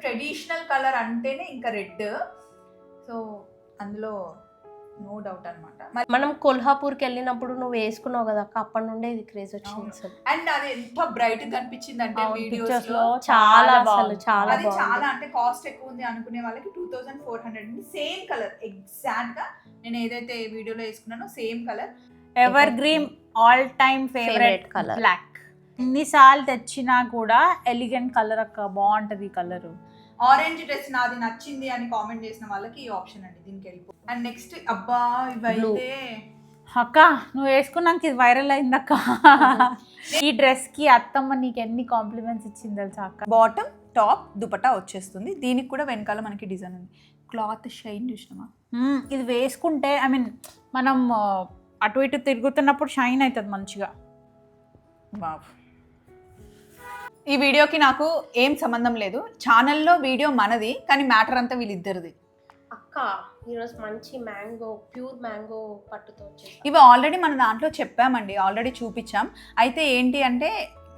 Traditional colour అంటేనే ఇంకా red. So అందులో నో డౌట్ అనమాట. మనం కొల్హాపూర్కి వెళ్ళినప్పుడు నువ్వు వేసుకున్నావు కదా అక్క, అప్పటి నుండే ఇది క్రేజ్ వచ్చింది అసలు. అండ్ అది ఎంత బ్రైట్ గా కనిపించింది అంటే వీడియోస్ లో చాలా అసలు చాలా అది చాలా అంటే కాస్ట్ ఎక్కువ ఉంది అనుకునే వాళ్ళకి 2400 ఉంది. సేమ్ కలర్ ఎగ్జాక్ట్ గా నేను ఏదైతే వీడియోలో వేసుకున్నానో same colour. Evergreen all time favourite colour black. ఎన్నిసార్లు తెచ్చినా కూడా ఎలిగెంట్ కలర్ అక్క, బాగుంటది ఈ కలర్. ఆరెంజ్ డ్రెస్ నాది నచ్చింది అని కామెంట్ చేసిన వాళ్ళకి ఈ ఆప్షన్ అండి, దీనికి వెళ్ళిపో. అండ్ నెక్స్ట్ అబ్బా ఇవైతే అక్క నువ్వు వేసుకున్నాక ఇది వైరల్ అయింది అక్క. ఈ డ్రెస్ కి అత్తమ్మ నీకు ఎన్ని కాంప్లిమెంట్స్ ఇచ్చింది తెలుసా అక్క. బాటమ్ టాప్ దుపట్టా వచ్చేస్తుంది. దీనికి కూడా వెనకాల మనకి డిజైన్ ఉంది. క్లాత్ షైన్ చూసినామా, ఇది వేసుకుంటే ఐ మీన్ మనం అటు ఇటు తిరుగుతున్నప్పుడు షైన్ అవుతుంది మంచిగా. వావ్. ఈ వీడియోకి నాకు ఏం సంబంధం లేదు, ఛానల్లో వీడియో మనది కానీ మ్యాటర్ అంతా వీళ్ళిద్దరిది. అక్క ఈరోజు మంచి మ్యాంగో, ప్యూర్ మ్యాంగో పట్టుతో వచ్చేసి ఇవి ఆల్రెడీ మన దాంట్లో చెప్పామండి, ఆల్రెడీ చూపించాం. అయితే ఏంటి అంటే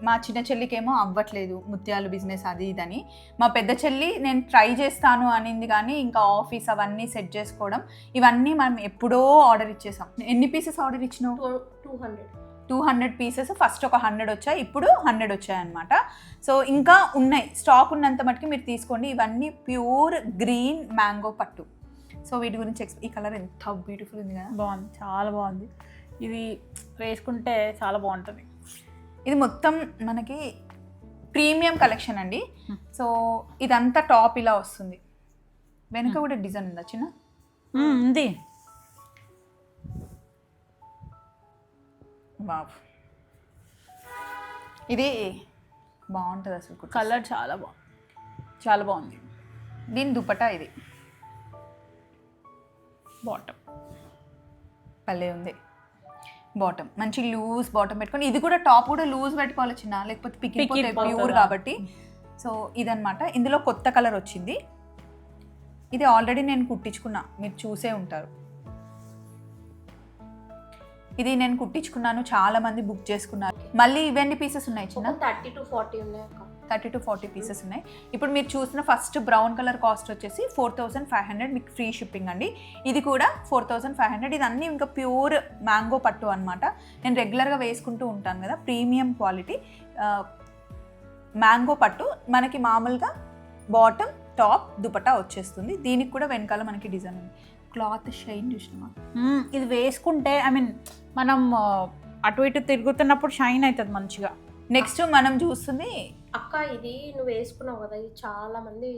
మా చిన్న చెల్లికేమో అవ్వట్లేదు ముత్యాలు బిజినెస్ అది ఇదని. మా పెద్ద చెల్లి నేను ట్రై చేస్తాను అనింది కానీ ఇంకా ఆఫీస్ అవన్నీ సెట్ చేసుకోవడం ఇవన్నీ మనం ఎప్పుడో ఆర్డర్ ఇచ్చేసాం. ఎన్ని పీసెస్ ఆర్డర్ ఇచ్చినావు? 200 పీసెస్. ఫస్ట్ ఒక 100 వచ్చాయి, ఇప్పుడు 100 వచ్చాయి అనమాట. సో ఇంకా ఉన్నాయి, స్టాక్ ఉన్నంత మటుకు మీరు తీసుకోండి. ఇవన్నీ ప్యూర్ గ్రీన్ మ్యాంగో పట్టు. సో వీటి గురించి ఈ కలర్ ఎంత బ్యూటిఫుల్ ఉంది కదా, బాగుంది, చాలా బాగుంది. ఇది వేసుకుంటే చాలా బాగుంటుంది. ఇది మొత్తం మనకి ప్రీమియం కలెక్షన్ అండి. సో ఇదంతా టాప్ ఇలా వస్తుంది, వెనుక కూడా డిజైన్ ఉందా చిన్న ఉంది. వావ్, ఇది బాగుంటుంది అసలు, కలర్ చాలా బాగుంది, చాలా బాగుంది. దీని దుపట్టా ఇది బాటమ్ భలే ఉంది. బాటమ్ మంచి లూజ్ బాటమ్ పెట్టుకొని, ఇది కూడా టాప్ కూడా లూజ్ పెట్టుకోవాలి చిన్న, లేకపోతే పికిపోతే ప్యూర్ కాబట్టి. సో ఇదనమాట. ఇందులో కొత్త కలర్ వచ్చింది. ఇది ఆల్రెడీ నేను కుట్టించుకున్నా, మీరు చూసే ఉంటారు. ఇది నేను కుట్టించుకున్నాను, చాలా మంది బుక్ చేసుకున్నారు. మళ్ళీ ఇవన్నీ పీసెస్ ఉన్నాయి చిన్న? 30 to 40 ఉన్నాయి అక్క. 30 to 40 పీసెస్ ఉన్నాయి. ఇప్పుడు మీరు చూసిన ఫస్ట్ బ్రౌన్ కలర్ కాస్ట్ వచ్చేసి 4500, మీకు ఫ్రీ షిప్పింగ్ అండి. ఇది కూడా 4500. ఇది అన్నీ ఇంకా ప్యూర్ మ్యాంగో పట్టు అనమాట. నేను రెగ్యులర్గా వేసుకుంటూ ఉంటాను కదా, ప్రీమియం క్వాలిటీ మ్యాంగో పట్టు. మనకి మామూలుగా బాటమ్ టాప్ దుపట్టా వచ్చేస్తుంది. దీనికి కూడా వెనకాల మనకి డిజైన్ ఉంది. క్లాత్ షైన్ చూసినామా, ఇది వేసుకుంటే ఐ మీన్ మనం అటు ఇటు తిరుగుతున్నప్పుడు షైన్ అవుతుంది మంచిగా. నెక్స్ట్ మనం చూస్తుంది అక్క, ఇది నువ్వు వేసుకున్నావు కదా, ఇది చాలా మంది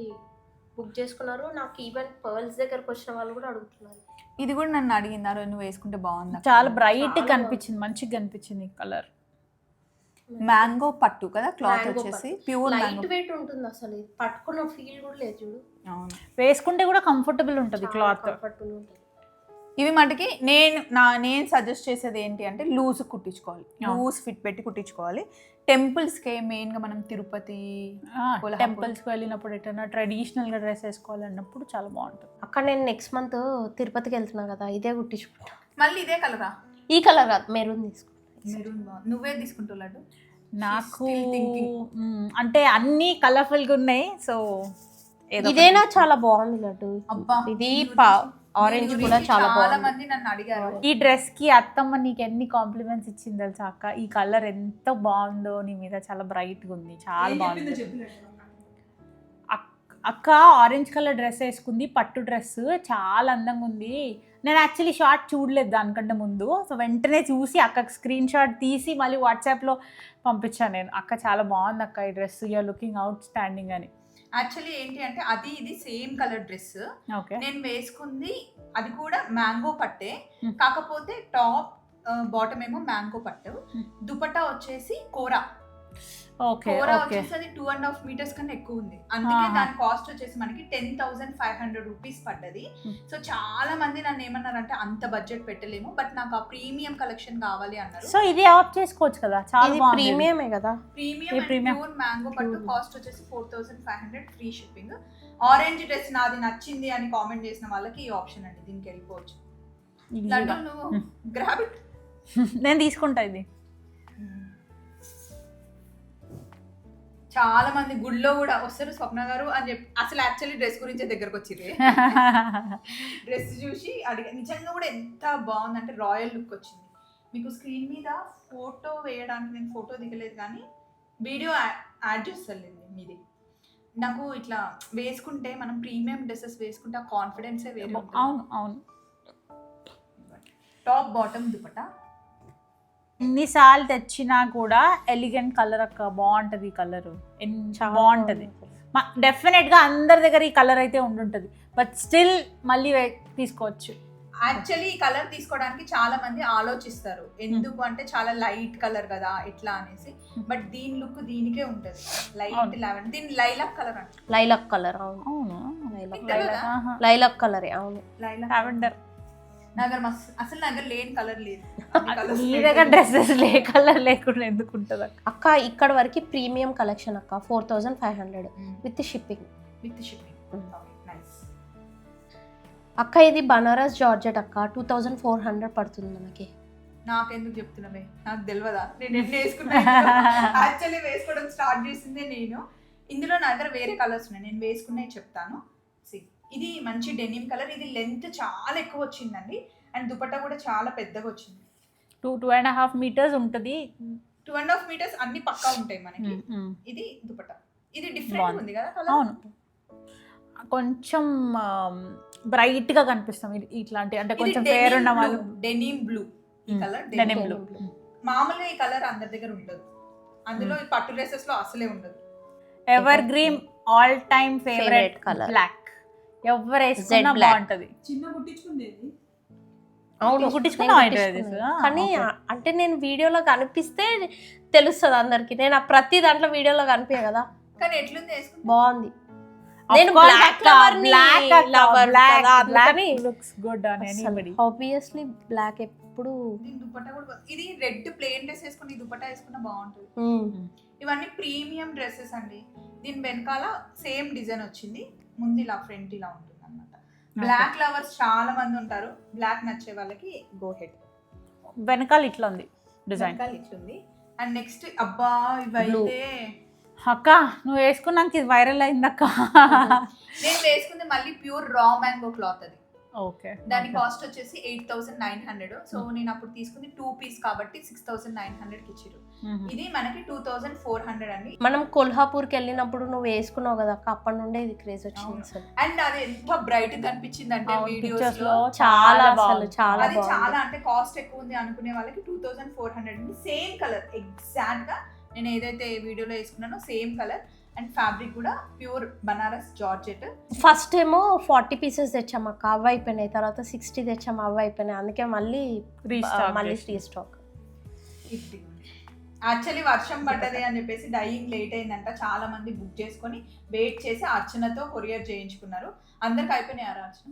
బుక్ చేసుకున్నారు. నాకు ఈవెన్ పర్ల్స్ దగ్గరకు వచ్చిన వాళ్ళు కూడా అడుగుతున్నారు. ఇది కూడా నన్ను అడిగినారు, నువ్వు వేసుకుంటే బాగుంది. చాలా బ్రైట్ కనిపించింది, మంచిగా కనిపించింది కలర్. మ్యాంగో పట్టు కదా, క్లాత్ వచ్చేసి ప్యూర్ లైట్ వెయిట్ ఉంటుంది. అసలు ఇది పట్టుకున్న ఫీల్ కూడా లేదు చూడు. అవును, వేసుకుంటే కూడా కంఫర్టబుల్ ఉంటుంది క్లాత్. కంఫర్టబుల్ ఉంటుంది. ఇవి మటుకి నేను సజెస్ట్ చేసేది ఏంటి అంటే లూజ్ కుట్టించుకోవాలి, లూజ్ ఫిట్ పెట్టి కుట్టించుకోవాలి. టెంపుల్స్కి మెయిన్గా మనం తిరుపతి టెంపుల్స్కి వెళ్ళినప్పుడు ఎటైనా ట్రెడిషనల్గా డ్రెస్ వేసుకోవాలన్నప్పుడు చాలా బాగుంటుంది. అక్కడ నేను నెక్స్ట్ మంత్ తిరుపతికి వెళ్తున్నా కదా, ఇదే కుట్టించుకుంటా. మళ్ళీ ఇదే కలరా? ఈ కలర్ కాదు, మెరూన్ తీసుకుంటా. మెరూన్ బాగుంది. నువ్వే తీసుకుంటున్నాడు? నాకు అంటే అన్నీ కలర్ఫుల్గా ఉన్నాయి. సో ఇదేనా చాలా బాగుంది లడ్డు. అబ్బా, ఇది ఆరెంజ్ కూడా చాలా బాగుంది. మంది నన్ను అడిగారు. ఈ డ్రెస్ కి అత్తమ్మ నీకు ఎన్ని కాంప్లిమెంట్స్ ఇచ్చింది తెలుసా అక్క. ఈ కలర్ ఎంత బాగుందో నీ మీద, చాలా బ్రైట్ గా ఉంది, చాలా బాగుంది. అక్క ఆరెంజ్ కలర్ డ్రెస్ వేసుకుంది, పట్టు డ్రెస్, చాలా అందంగా ఉంది. నేను యాక్చువల్లీ షార్ట్ చూడలేదు దానికంటే ముందు. సో వెంటనే చూసి అక్కకి స్క్రీన్ షాట్ తీసి మళ్ళీ వాట్సాప్లో పంపించాను నేను. అక్క చాలా బాగుంది అక్క ఈ dress, you're looking outstanding అని. యాక్చువల్లీ ఏంటి అంటే అది ఇది సేమ్ కలర్ డ్రెస్. ఓకే, నేను వేసుకుంది అది కూడా మ్యాంగో పట్టే, కాకపోతే టాప్ బాటమ్ ఏమో మ్యాంగో పట్టు, దుపట్టా వచ్చేసి కోరా. కోరా వచ్చేసి అది 2.5 meters కన్నా ఎక్కువ ఉంది. అందుకే దాని కాస్ట్ వచ్చేసి మనకి 10,500 రూపీస్ పడ్డది. సో చాలా మంది నన్ను ఏమన్నారంటే అంత బడ్జెట్ పెట్టలేము, బట్ నాకు ఆ ప్రీమియం కలెక్షన్ కావాలి అన్నారు. సో ఇది ఆప్ చేసుకోవచ్చు కదా, చాలా బాగుంది. ప్రీమియమే కదా, ప్రీమియం ప్యూర్ మ్యాంగో పట్టు. కాస్ట్ వచ్చేసి 4500, ఫ్రీ షిప్పింగ్. ఆరెంజ్ డ్రెస్ నాది నచ్చింది అని కామెంట్ చేసిన వాళ్ళకి ఈ ఆప్షన్ అండి, దీనికి వెళ్ళిపోవచ్చు. లడ్డు నువ్వు గ్రాబ్ ఇట్. నేను తీసుకుంటా ఇది. చాలా మంది గుళ్ళో కూడా వస్తారు స్వప్న గారు అని చెప్పి అసలు యాక్చువల్లీ డ్రెస్ గురించే దగ్గరకు వచ్చింది. డ్రెస్ చూసి అడిగా, నిజంగా కూడా ఎంత బాగుందంటే రాయల్ లుక్ వచ్చింది. మీకు స్క్రీన్ మీద ఫోటో వేయడానికి నేను ఫోటో దిగలేదు కానీ వీడియో యాడ్ చేస్తాను మీది. నాకు ఇట్లా వేసుకుంటే మనం ప్రీమియం డ్రెస్సెస్ వేసుకుంటే ఆ కాన్ఫిడెన్సే వేరే. అవును అవును. టాప్ బాటమ్ దుపట్టా ఎన్నిసార్లు తెచ్చినా కూడా ఎలిగెంట్ కలర్ అక్క, బాగుంటుంది ఈ కలర్, బాగుంటుంది. డెఫినెట్గా అందరి దగ్గర ఈ కలర్ అయితే ఉండుంటుంది, బట్ స్టిల్ మళ్ళీ తీసుకోవచ్చు. యాక్చువల్లీ ఈ కలర్ తీసుకోవడానికి చాలా మంది ఆలోచిస్తారు, ఎందుకు అంటే చాలా లైట్ కలర్ కదా ఎట్లా అనేసి, బట్ దీని లుక్ దీనికే ఉంటది. లైట్ లెవెన్, దీని లైలాక్ కలర్ అంట. Lilac colour. అవును లైలాక్ కలరే. అవును లావెండర్. నా దగ్గర మస్తు, అసలు నా దగ్గర లేని కలర్ లేదు. మీ దగ్గర డ్రెస్సెస్ కలర్ లేకుండా ఎందుకు ఉంటుంది అక్క? ఇక్కడ వరకు ప్రీమియం కలెక్షన్ అక్క, 4500 విత్ షిప్పింగ్. అక్క ఇది బనారస్ జార్జెట్ అక్క, 2400 పడుతుంది మనకి. నాకెందుకు చెప్తున్నావే, నాకు తెలియదా? నేను ఎన్ని వేసుకున్నా. యాక్చువల్లీ వేసుకోవడం స్టార్ట్ చేసిందే నేను. ఇందులో నా దగ్గర వేరే కలర్స్ ఉన్నాయి, నేను వేసుకున్నాయి చెప్తాను. ఇది మంచి డెనిమ్ కలర్, ఇది లెంత్ చాలా ఎక్కువ వచ్చిందండి, అండ్ దుపట్టా కూడా చాలా పెద్దగా వచ్చింది. 2.5 meters ఉంటుంది. 2.5 meters అన్ని పక్కా ఉంటాయి మనకి. ఇది దుపట్టా, ఇది డిఫరెంట్ ఉంది కదా కలర్. అవును, కొంచెం బ్రైట్ గా కనిపిస్తాం ఇట్లాంటి, అంటే కొంచెం ఫేర్ ఉన్న వాళ్ళు. డెనిమ్ బ్లూ ఈ కలర్, డెనిమ్ బ్లూ. మామూలుగా ఈ కలర్ అందరి దగ్గర ఉండదు, అందులో పట్టు డ్రెస్సెస్ లో అసలే ఉండదు. Evergreen all time favourite colour black. ఎవరు వేసుకున్నా బాగుంటది. చిన్న కుట్టించుకుండేది. అవును కానీ అంటే నేను వీడియోలో కనిపిస్తే తెలుస్తుంది అందరికి, నేను ప్రతి దాంట్లో వీడియోలో కనిపించే కదా. కానీ ఎట్లుంది? బాగుంది. నేను బ్లాక్ ఆబ్వియస్లీ బ్లాక్ ఎప్పుడు. దుపట్టా కూడా ఇది రెడ్ ప్లెయిన్ డ్రెస్ వేసుకుని దుపట్టా వేసుకున్నా బాగుంటుంది. ఇవన్నీ ప్రీమియం డ్రెస్సెస్ అండి. దీని వెనకాల సేమ్ డిజైన్ వచ్చింది, ముందు ఇలా ఫ్రంట్ ఇలా ఉంటుంది అన్నమాట. బ్లాక్ లవర్స్ చాలా మంది ఉంటారు, బ్లాక్ నచ్చే వాళ్ళకి గో హెడ్. వెనకాల ఇట్లా ఉంది డిజైన్, ఇట్లుంది. అండ్ నెక్స్ట్ అబ్బా ఇవైతే అక్క నువ్వు వేసుకున్నాక ఇది వైరల్ అయింది అక్క. నేను వేసుకుంది మళ్ళీ ప్యూర్ రా మ్యాంగో క్లాత్, అది ఓకే. దాని కాస్ట్ వచ్చేసి 8900. సో నేను అప్పుడు తీసుకుంది 2 పీస్ కాబట్టి 6900 కి ఇచ్చారు. ఇది మనకి 2400 అండి. మనం కొల్హాపూర్కి వెళ్ళినప్పుడు నువ్వు వేసుకున్నావు కదా అక్క, అప్పటి నుండే ఇది క్రేజ్ వచ్చింది. అండ్ అది ఎంత బ్రైట్ కనిపించింది అంటే వీడియోస్ లో చాలా అసలు చాలా అది చాలా అంటే కాస్ట్ ఎక్కువ ఉంది అనుకునే వాళ్ళకి 2400 సేమ్ కలర్ ఎగ్జాక్ట్ గా నేను ఏదైతే వీడియోలో వేసుకున్నానో సేమ్ కలర్. అండ్ ఫ్యాబ్రిక్ కూడా ప్యూర్ బనారస్ జార్జెట్. ఫస్ట్ ఏమో 40 pieces తెచ్చాము అక్క, అవి అయిపోయినాయి. తర్వాత 60 తెచ్చాము, అవి అయిపోయినాయి. అందుకే మళ్ళీ రీస్టాక్. యాక్చువల్లీ వర్షం పడ్డది అని చెప్పేసి డైయింగ్ లేట్ అయిందంట, చాలా మంది బుక్ చేసుకొని వెయిట్ చేసి అర్చనతో కొరియర్ చేయించుకున్నారు. అందరికి అయిపోయినాయి అర్చన?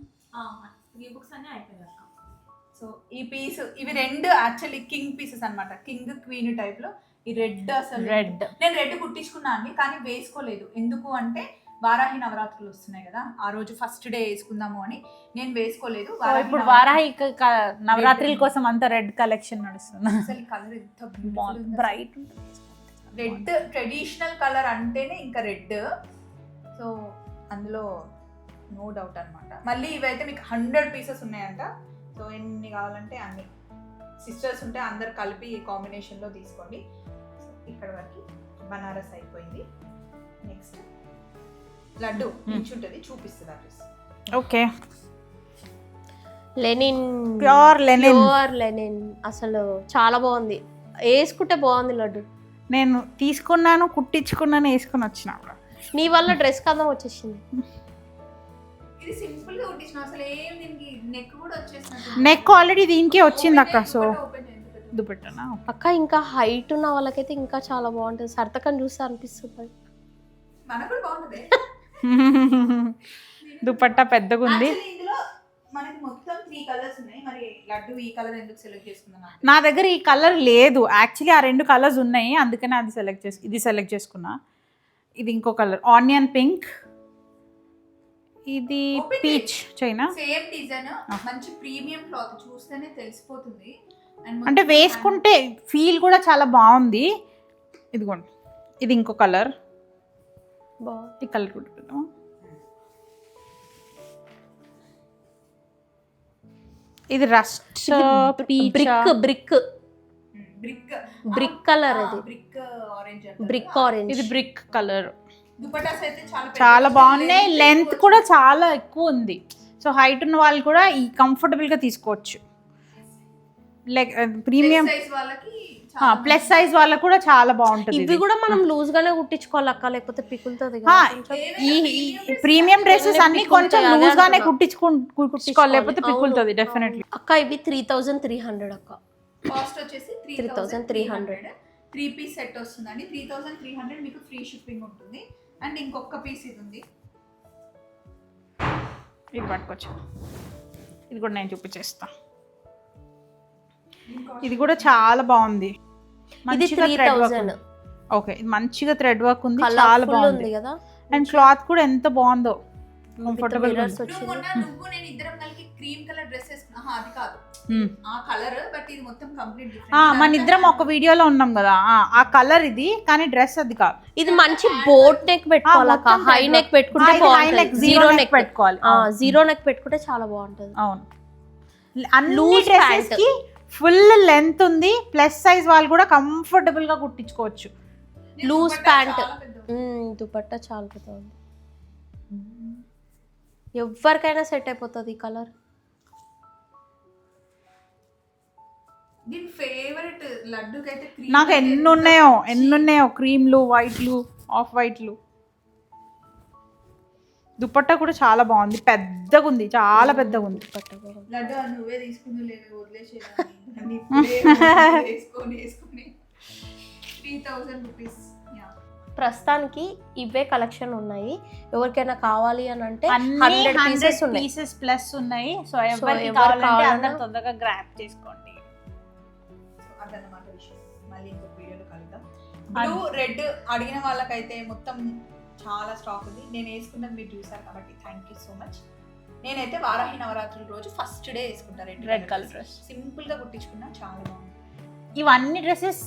ఈ బుక్స్ అన్నీ అయిపోయినాయి. సో ఈ పీస్ ఇవి రెండు యాక్చువల్లీ కింగ్ పీసెస్ అన్నమాట, కింగ్ క్వీన్ టైప్ లో. ఈ రెడ్ అసలు నేను రెడ్ కుట్టించుకున్నా అండి, కానీ వేసుకోలేదు. ఎందుకు అంటే వారాహి నవరాత్రులు వస్తున్నాయి కదా, ఆ రోజు ఫస్ట్ డే వేసుకుందాము అని నేను వేసుకోలేదు. ఇప్పుడు వారాహి నవరాత్రుల కోసం అంత రెడ్ కలెక్షన్ నడుస్తుంది. అసలు కలర్ ఎంత బ్రైట్, రెడ్ ట్రెడిషనల్ కలర్ అంటేనే ఇంకా రెడ్. సో అందులో నో డౌట్ అనమాట. మళ్ళీ ఇవైతే మీకు 100 pieces ఉన్నాయంట. సో ఎన్ని కావాలంటే అన్ని, సిస్టర్స్ ఉంటే అందరు కలిపి కాంబినేషన్లో తీసుకోండి. ఇక్కడ వరకు బనారస్ అయిపోయింది. నెక్స్ట్ లడ్డు నించుంటుంది, చూపిస్తుంది ఆ dress. Okay, linen, pure linen అసలు చాలా బాగుంది, వేసుకుంటే బాగుంది లడ్డు. నేను తీసుకున్నాను, కుట్టించుకున్నాను, వేసుకుని వచ్చిన. నీ వల్ల డ్రెస్ కథం వచ్చేసింది. ఇది సింపుల్ గా కుట్టించిన, అసలు ఏం దీనికి నెక్ కూడా వచ్చేసింది. నెక్ ఆల్రెడీ దీనికే వచ్చింది అక్క. సో దుపట్టా అక్క ఇంకా హైట్ ఉన్న వాళ్ళకైతే ఇంకా చాలా బాగుంటుంది. సర్తకని చూస్తే అనిపిస్తుంది. మనకు కూడా బాగుంటుంది. దుపట్టా పెద్దగా ఉంది. ఇందులో మనకి మొత్తం 3 కలర్స్ ఉన్నాయి. మరి లడ్డు ఈ కలర్ ఎందుకు సెలెక్ట్ చేసుకున్నా? నా దగ్గర ఈ కలర్ లేదు యాక్చువల్లీ, ఆ 2 కలర్స్ ఉన్నాయి, అందుకనే అది ఇది సెలెక్ట్ చేసుకున్నా. ఇది ఇంకో కలర్ ఆనియన్ పింక్, ఇది పీచ్ చైనా. సేమ్ డిజైన్, మంచి ప్రీమియం క్లాత్, చూస్తేనే తెలిసిపోతుంది. అంటే వేసుకుంటే ఫీల్ కూడా చాలా బాగుంది. ఇదిగోండి, ఇది ఇంకో కలర్. ఈ కలర్ కూడా పెట్టాము. ఇది రస్ట్ బ్రిక్ కలర్ అది, బ్రిక్ ఆరెంజ్, బ్రిక్ ఆరెంజ్. ఇది బ్రిక్ కలర్. దుపట్టాస్ అయితే చాలా బాగున్నాయి. లెంత్ కూడా చాలా ఎక్కువ ఉంది. సో హైట్ ఉన్న వాళ్ళు కూడా ఈ కంఫర్టబుల్గా తీసుకోవచ్చు. లైక్ ప్రీమియం సైజ్ వాళ్ళకి ప్లస్ సైజ్ వాళ్ళకి కూడా చాలా బాగుంటుంది. ఇవి కూడా మనం లూజ్ గానే కుట్టించుకోవాలి అక్క, లేకపోతే పిగులుతుంది. ఈ ప్రీమియం డ్రెస్సెస్ అన్ని కొంచెం లూజ్ గానే కుట్టించుకోవాలి, లేకపోతే పిగులుతుంది డెఫినెట్లీ. అక్క ఇవి 3300 అక్క. కాస్ట్ వచ్చేసి 3300. 3 పీస్ సెట్ వస్తుందండి. 3300 మీకు ఫ్రీ షిప్పింగ్ ఉంటుంది. అండ్ ఇంకొక పీస్ ఇది ఉంది, ఇది పట్టుకోవచ్చు. ఇది కూడా నేను చూపించేస్తా. ఇది కూడా చాలా బాగుంది. ఇది 3000. ఓకే, ఇది మంచిగా థ్రెడ్ వర్క్ ఉంది, చాలా బాగుంది కదా. అండ్ క్లాత్ కూడా ఎంత బాగుందో, కంఫర్టబుల్ గా ఉంది. నువ్వు నేను ఇద్దరం కలిసి క్రీమ్ కలర్ డ్రెస్ వేసుకున్నా, అది కాదు ఆ కలర్, బట్ ఇది మొత్తం కంప్లీట్ డిఫరెంట్. మన ఇద్దరం ఒక వీడియోలో ఉన్నాం కదా, ఆ కలర్ ఇది, కానీ డ్రెస్ అది కాదు. ఇది మంచి బోట్ నెక్ పెట్టుకోవాలక్క, హై నెక్ పెట్టుకుంటే బాగుంటుంది. జీరో నెక్ పెట్టుకోవాలి. జీరో నెక్ పెట్టుకుంటే చాలా బాగుంటుంది. అవును, అన్ని డ్రెస్సెస్ కి ఫుల్ లెంత్ ఉంది. ప్లస్ సైజ్ వాళ్ళు కూడా కంఫర్టబుల్ గా కుట్టించుకోవచ్చు. లూజ్ ప్యాంట్, దుపట్టా చాలా పెద్ద ఉంది. ఎవరికైనా సెట్ అయిపోతుంది ఈ కలర్. దీని ఫేవరెట్ లడ్డుకి అయితే నాకు ఎన్ని ఉన్నాయో క్రీమ్లు, వైట్లు, ఆఫ్ వైట్లు. దుపట్టా కూడా చాలా బాగుంది, పెద్దగా ఉంది, చాలా పెద్దగా ఉంది. లడ్డు నువ్వే తీసుకుంది లేవే, వదిలేసేదాన్ని. 3000 రూపీస్. ప్రస్తుతానికి ఇవే కలెక్షన్ ఉన్నాయి. ఎవరికైనా కావాలి అని అంటే 100 పీసెస్ ప్లస్ ఉన్నాయి. సో ఎవరికి కావాలంటే అందరూ తొందరగా గ్రాబ్ చేసుకోండి. అదన్నమాట విషయం. మళ్ళీ ఇంకొక వీడియోలో కలుద్దాం. బ్లూ రెడ్ అడిగిన వాళ్ళకైతే మొత్తం చాలా స్టాక్ ఉంది. నేను వేసుకున్నది మీరు చూసారు కాబట్టి థ్యాంక్ యూ సో మచ్. నేనైతే వారాహి నవరాత్రుల రోజు ఫస్ట్ డే వేసుకుంటాను రెడ్ కలర్ డ్రెస్. సింపుల్ గా కుట్టించుకున్నా, చాలా బాగుంది. ఇవన్నీ డ్రెస్సెస్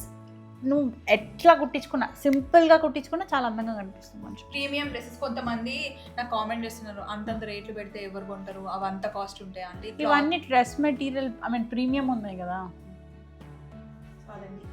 నువ్వు ఎట్లా కుట్టించుకున్నా, సింపుల్ గా కుట్టించుకున్నా చాలా అందంగా కనిపిస్తుంది. మంచి ప్రీమియం డ్రెస్సెస్. కొంతమంది నాకు కామెంట్ చేస్తున్నారు, అంతంత రేట్లు పెడితే ఎవరు కొంటారు, అవి అంత కాస్ట్ ఉంటాయి అంటే. ఇవన్నీ dress material, I mean premium ఉన్నాయి కదా. అదండి.